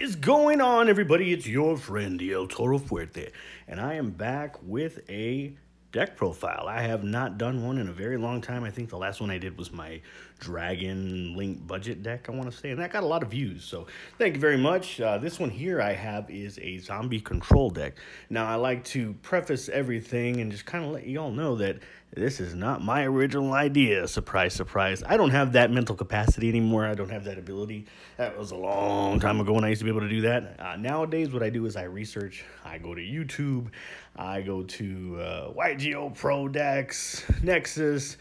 is going on, everybody? It's your friend, El Toro Fuerte, and I am back with a deck profile. I have not done one in a very long time. I think the last one I did was my Dragon Link budget deck, I want to say, and that got a lot of views, so thank you very much. This one here I have is a zombie control deck. Now, I like to preface everything and just kind of let you all know that this is not my original idea. Surprise, surprise. I don't have that mental capacity anymore. I don't have that ability. That was a long time ago when I used to be able to do that. Nowadays, what I do is I research. I go to YouTube. I go to YGO Pro Decks, Nexus,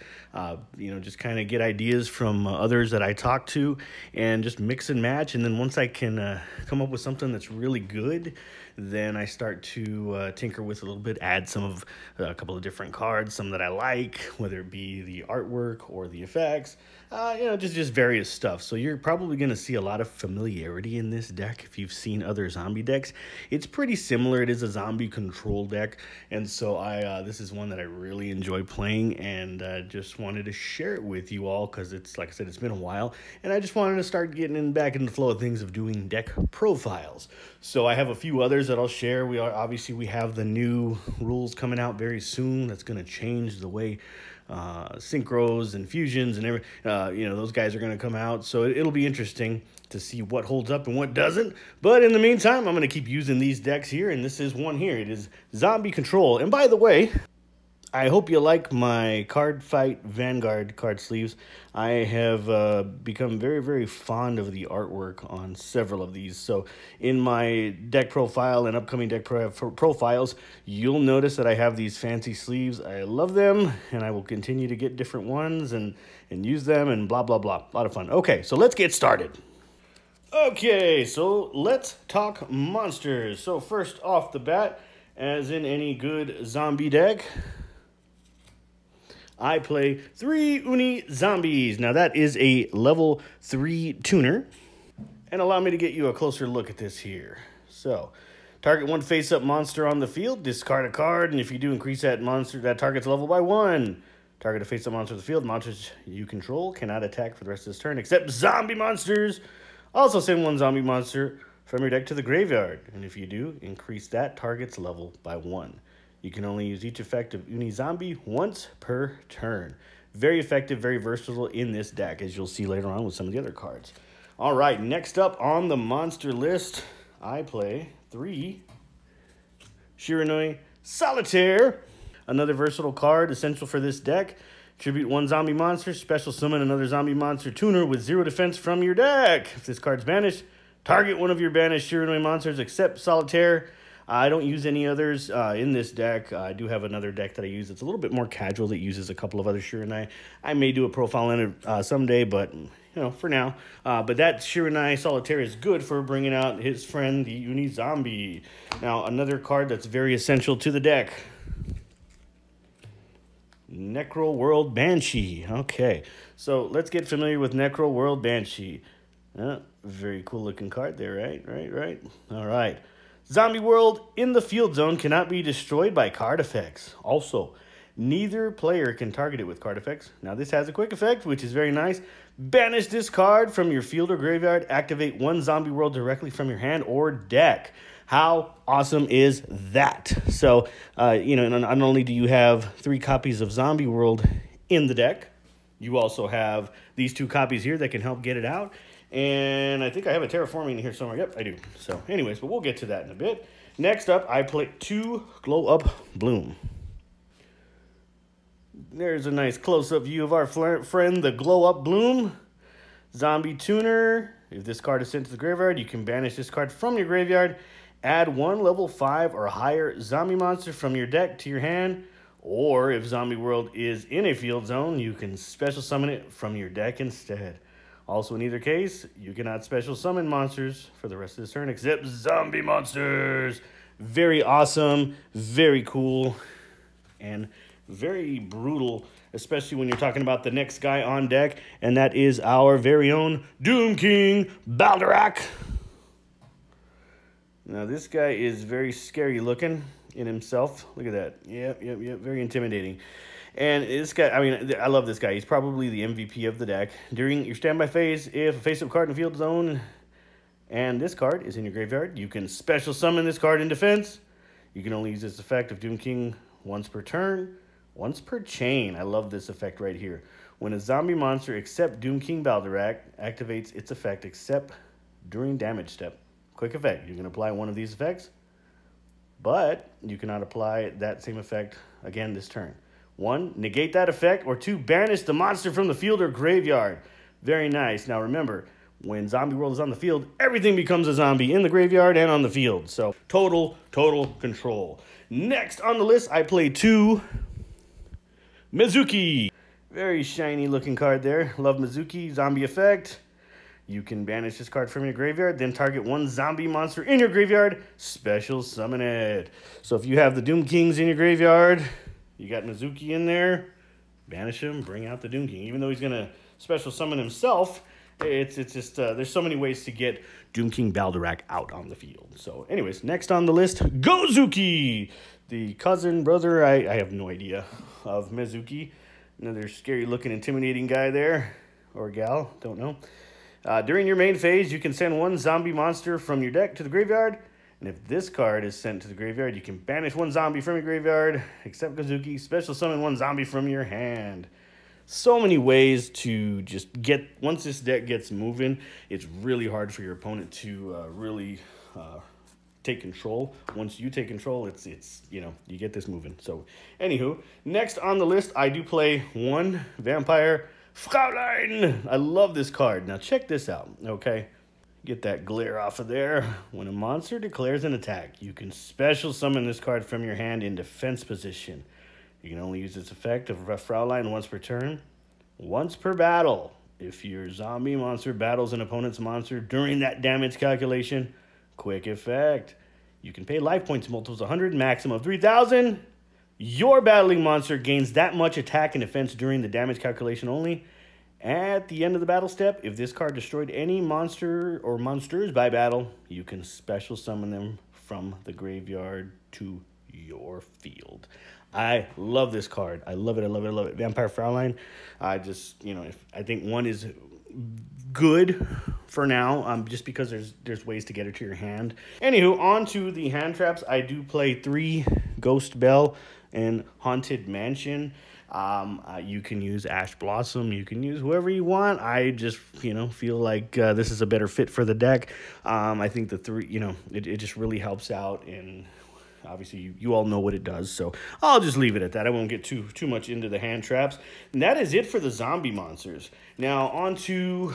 just kind of get ideas from others that I talk to and just mix and match. And then once I can come up with something that's really good, then I start to tinker with a little bit, add a couple of different cards, some that I like, whether it be the artwork or the effects, just various stuff. So you're probably going to see a lot of familiarity in this deck if you've seen other zombie decks. It's pretty similar. It is a zombie control deck, and so this is one that I really enjoy playing, and just wanted to share it with you all because it's, like I said, it's been a while, and I just wanted to start getting back in the flow of things of doing deck profiles. So I have a few others that I'll share. We have the new rules coming out very soon. That's going to change the way synchros and fusions and those guys are going to come out. So it'll be interesting to see what holds up and what doesn't. But in the meantime, I'm going to keep using these decks here, and this is one here. It is Zombie Control. And by the way, I hope you like my Card Fight Vanguard card sleeves. I have become very, very fond of the artwork on several of these. So in my deck profile and upcoming deck profiles, you'll notice that I have these fancy sleeves. I love them, and I will continue to get different ones and use them and blah, blah, blah. A lot of fun. Okay, so let's get started. Okay, so let's talk monsters. So first off the bat, as in any good zombie deck, I play 3 Uni-Zombies. Now, that is a level 3 tuner. And allow me to get you a closer look at this here. So, target one face-up monster on the field, discard a card, and if you do increase that target's level by 1. Target a face-up monster on the field. Monsters you control cannot attack for the rest of this turn, except zombie monsters. Also send one zombie monster from your deck to the graveyard. And if you do, increase that target's level by 1. You can only use each effect of Uni-Zombie once per turn. Very effective, very versatile in this deck, as you'll see later on with some of the other cards. All right, next up on the monster list, I play 3 Shiranui Solitaire. Another versatile card, essential for this deck. Tribute 1 zombie monster, special summon another zombie monster tuner with 0 defense from your deck. If this card's banished, target one of your banished Shiranui monsters except Solitaire. I don't use any others in this deck. I do have another deck that I use that's a little bit more casual that uses a couple of other Shiranui. I may do a profile in it someday, but for now. But that Shiranui Solitaire is good for bringing out his friend, the Uni-Zombie. Now, another card that's very essential to the deck. Necroworld Banshee. Okay, so let's get familiar with Necroworld Banshee. Very cool looking card there, right? All right. Zombie world in the field zone cannot be destroyed by card effects. Also, neither player can target it with card effects. Now, this has a quick effect, which is very nice. Banish this card from your field or graveyard. Activate 1 zombie world directly from your hand or deck. How awesome is that? So, not only do you have 3 copies of Zombie World in the deck, you also have these 2 copies here that can help get it out. And I think I have a Terraforming in here somewhere. Yep, I do. So, anyways, but we'll get to that in a bit. Next up, I play 2 Glow Up Bloom. There's a nice close-up view of our friend, the Glow Up Bloom. Zombie Tuner. If this card is sent to the graveyard, you can banish this card from your graveyard. Add 1 level 5 or higher zombie monster from your deck to your hand. Or if Zombie World is in a field zone, you can special summon it from your deck instead. Also, in either case, you cannot special summon monsters for the rest of this turn except zombie monsters. Very awesome, very cool, and very brutal, especially when you're talking about the next guy on deck, and that is our very own DoomKing Balderoch. Now, this guy is very scary looking in himself. Look at that. Yep, very intimidating. And this guy, I love this guy. He's probably the MVP of the deck. During your standby phase, if a face-up card in the field zone And this card is in your graveyard. You can special summon this card in defense. You can only use this effect of DoomKing once per turn, once per chain. I love this effect right here. When a zombie monster except DoomKing Balderoch activates its effect except during damage step. Quick effect. You can apply one of these effects, but you cannot apply that same effect again this turn. 1, negate that effect, or 2, banish the monster from the field or graveyard. Very nice. Now remember, when Zombie World is on the field, everything becomes a zombie in the graveyard and on the field. So total control. Next on the list, I play 2 Mezuki. Very shiny looking card there. Love Mezuki. Zombie effect. You can banish this card from your graveyard, then target 1 zombie monster in your graveyard, special summon it. So if you have the Doom Kings in your graveyard, you got Mezuki in there, banish him, bring out the Doom King. Even though he's going to special summon himself, it's just, there's so many ways to get DoomKing Balderoch out on the field. So anyways, next on the list, Gozuki, the cousin, brother, I have no idea, of Mezuki. Another scary looking, intimidating guy there, or gal, don't know. During your main phase, you can send 1 zombie monster from your deck to the graveyard. And if this card is sent to the graveyard, you can banish 1 zombie from your graveyard, except Gozuki, special summon 1 zombie from your hand. So many ways to just get, once this deck gets moving, it's really hard for your opponent to really take control. Once you take control, it's you know, you get this moving. So anywho, next on the list, I do play 1 Vampire Frauline. I love this card. Now check this out, okay? Get that glare off of there. When a monster declares an attack, you can special summon this card from your hand in defense position. You can only use this effect of Frauline once per turn, once per battle. If your zombie monster battles an opponent's monster during that damage calculation, quick effect. You can pay life points multiples 100, maximum of 3,000. Your battling monster gains that much attack and defense during the damage calculation only. At the end of the battle step, if this card destroyed any monster or monsters by battle, you can special summon them from the graveyard to your field. I love this card. I love it. I love it. I love it. Vampire Frauline. I just, you know, I think 1 is good for now, just because there's ways to get it to your hand. Anywho, on to the hand traps. I do play 3 Ghost Belle and Haunted Mansion. You can use Ash Blossom. You can use whoever you want. I just, you know, feel like this is a better fit for the deck. I think the 3, you know, it just really helps out, and obviously you all know what it does, so I'll just leave it at that. I won't get too much into the hand traps. And that is it for the zombie monsters. Now on to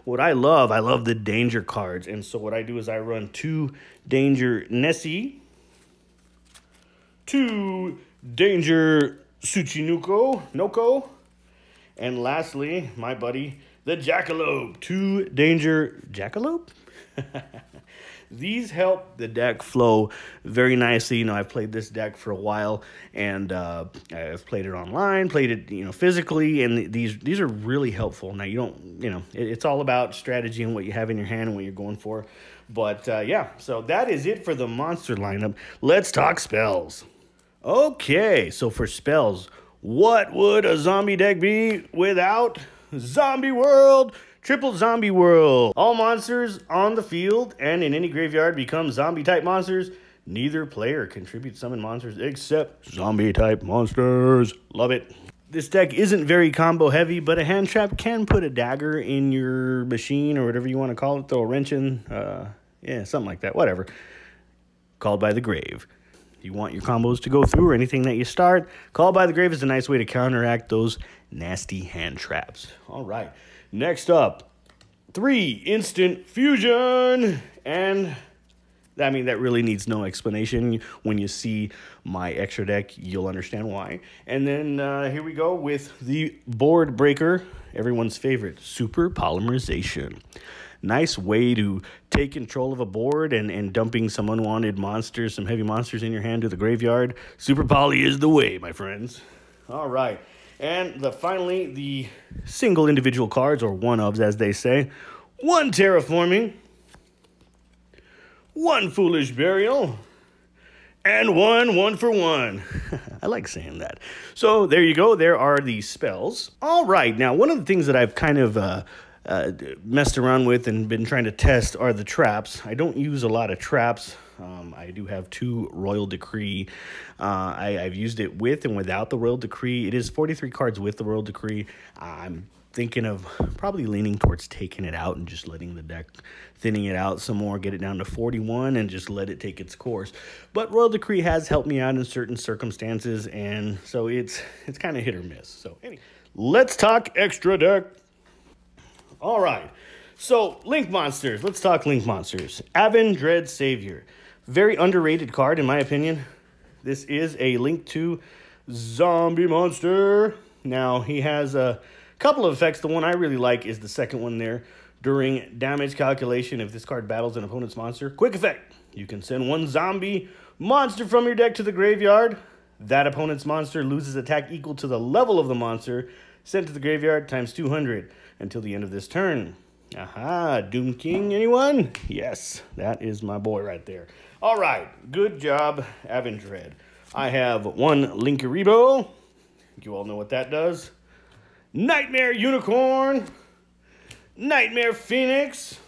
what I love the danger cards. And so what I do is I run 2 danger Nessie, 2 danger Tsuchinoko, and lastly, my buddy, the Jackalope. 2 danger Jackalope? These help the deck flow very nicely. You know, I've played this deck for a while, and I've played it online, played it, you know, physically, and these are really helpful. Now, you don't, you know, it's all about strategy and what you have in your hand and what you're going for. But, yeah, so that is it for the monster lineup. Let's talk spells. Okay, so for spells, what would a zombie deck be without Zombie World? Triple Zombie World. All monsters on the field and in any graveyard become zombie-type monsters. Neither player contributes summon monsters except zombie-type monsters. Love it. This deck isn't very combo-heavy, but a hand trap can put a dagger in your machine or whatever you want to call it. Throw a wrench in. Yeah, something like that. Whatever. Called by the Grave. You want your combos to go through or anything that you start, Call by the Grave is a nice way to counteract those nasty hand traps. All right. Next up, 3 instant fusion. And I mean, that really needs no explanation. When you see my extra deck, you'll understand why. And then here we go with the board breaker, everyone's favorite, Super Polymerization. Nice way to take control of a board and dumping some unwanted monsters, some heavy monsters in your hand to the graveyard. Super Poly is the way, my friends. All right. And finally, the single individual cards, or one-ofs, as they say. 1 Terraforming, 1 Foolish Burial, and 1 for 1. I like saying that. So there you go. There are the spells. All right. Now, one of the things that I've kind of messed around with and been trying to test are the traps. I don't use a lot of traps. I do have 2 Royal Decree. I've used it with and without the Royal Decree. It is 43 cards with the Royal Decree. I'm thinking of probably leaning towards taking it out and just letting the deck, thinning it out some more, get it down to 41 and just let it take its course. But Royal Decree has helped me out in certain circumstances, and so it's kind of hit or miss. So anyway, let's talk extra deck. All right, so Link Monsters. Let's talk Link Monsters. Avendread Savior. Very underrated card, in my opinion. This is a Link 2 zombie monster. Now, he has a couple of effects. The one I really like is the second one there. During damage calculation, if this card battles an opponent's monster, quick effect. You can send 1 zombie monster from your deck to the graveyard. That opponent's monster loses attack equal to the level of the monster sent to the graveyard times 200 until the end of this turn. Aha, DoomKing, anyone? Yes, that is my boy right there. All right, good job, Avendread. I have 1 Linkuriboh. You all know what that does. Knightmare Unicorn. Knightmare Phoenix.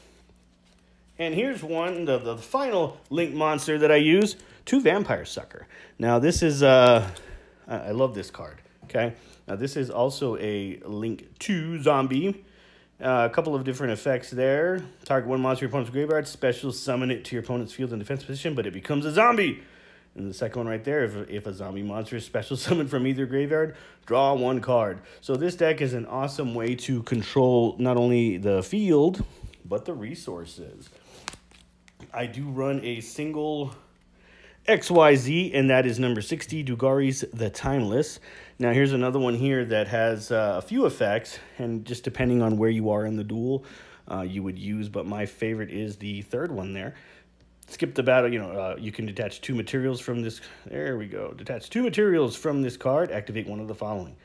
And here's one, the final Link monster that I use. 2 Vampire Sucker. Now, this is, I love this card, okay? Now, this is also a Link 2 zombie. A couple of different effects there. Target 1 monster in your opponent's graveyard. Special summon it to your opponent's field and defense position, but it becomes a zombie. And the second one right there, if a zombie monster is special summoned from either graveyard, draw 1 card. So this deck is an awesome way to control not only the field, but the resources. I do run a single XYZ, and that is number 60, Dugares the Timeless. Now, here's another one here that has a few effects, and just depending on where you are in the duel, you would use, but my favorite is the third one there. Skip the battle, you can detach 2 materials from this. There we go. Detach 2 materials from this card. Activate one of the following.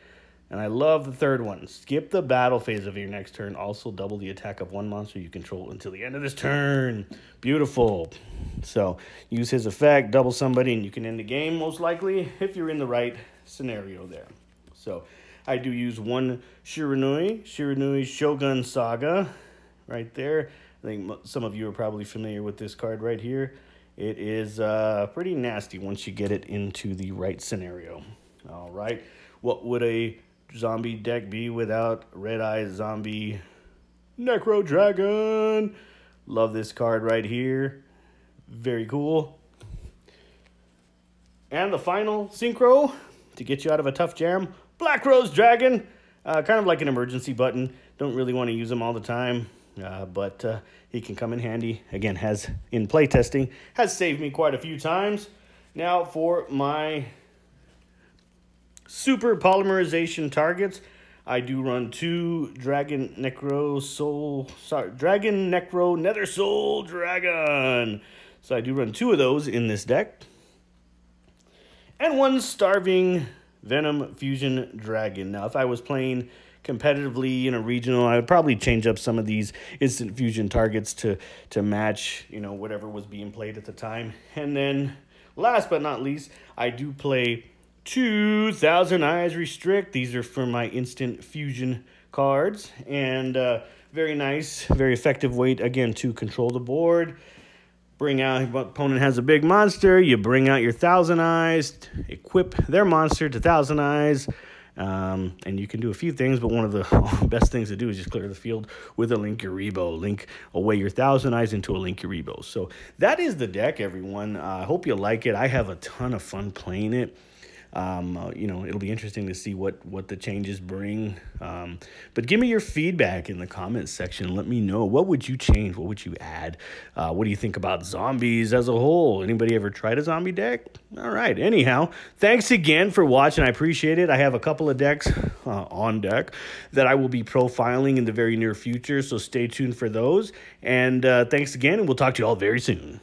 And I love the third one. Skip the battle phase of your next turn. Also double the attack of 1 monster you control until the end of this turn. Beautiful. So use his effect, double somebody, and you can end the game most likely if you're in the right scenario there. So I do use 1 Shiranui Shogunsaga right there. I think some of you are probably familiar with this card right here. It is pretty nasty once you get it into the right scenario. All right. What would a zombie deck be without Red Eye Zombie Necro Dragon? Love this card right here. Very cool. And the final Synchro to get you out of a tough jam. Black Rose Dragon. Kind of like an emergency button. Don't really want to use them all the time. But he can come in handy. Again, has in playtesting, has saved me quite a few times. Now for my super polymerization targets, I do run 2 Dragonecro Nethersoul Dragon. So I do run 2 of those in this deck. And 1 Starving Venom Fusion Dragon. Now, if I was playing competitively in a regional, I would probably change up some of these instant fusion targets to match, whatever was being played at the time. And then, last but not least, I do play 2 Thousand Eyes Restrict. These are for my instant fusion cards, and very nice, very effective way, again, to control the board. Bring out, if opponent has a big monster, you bring out your Thousand Eyes, equip their monster to Thousand Eyes, and you can do a few things, but one of the best things to do is just clear the field with a Linkuriboh. Link away your Thousand Eyes into a Linkuriboh. So that is the deck, everyone. I hope you like it. I have a ton of fun playing it. It'll be interesting to see what the changes bring. But give me your feedback in the comments section. Let me know, what would you change? What would you add? What do you think about zombies as a whole? Anybody ever tried a zombie deck? All right. Anyhow, thanks again for watching. I appreciate it. I have a couple of decks on deck that I will be profiling in the very near future, so stay tuned for those. And thanks again, and we'll talk to you all very soon.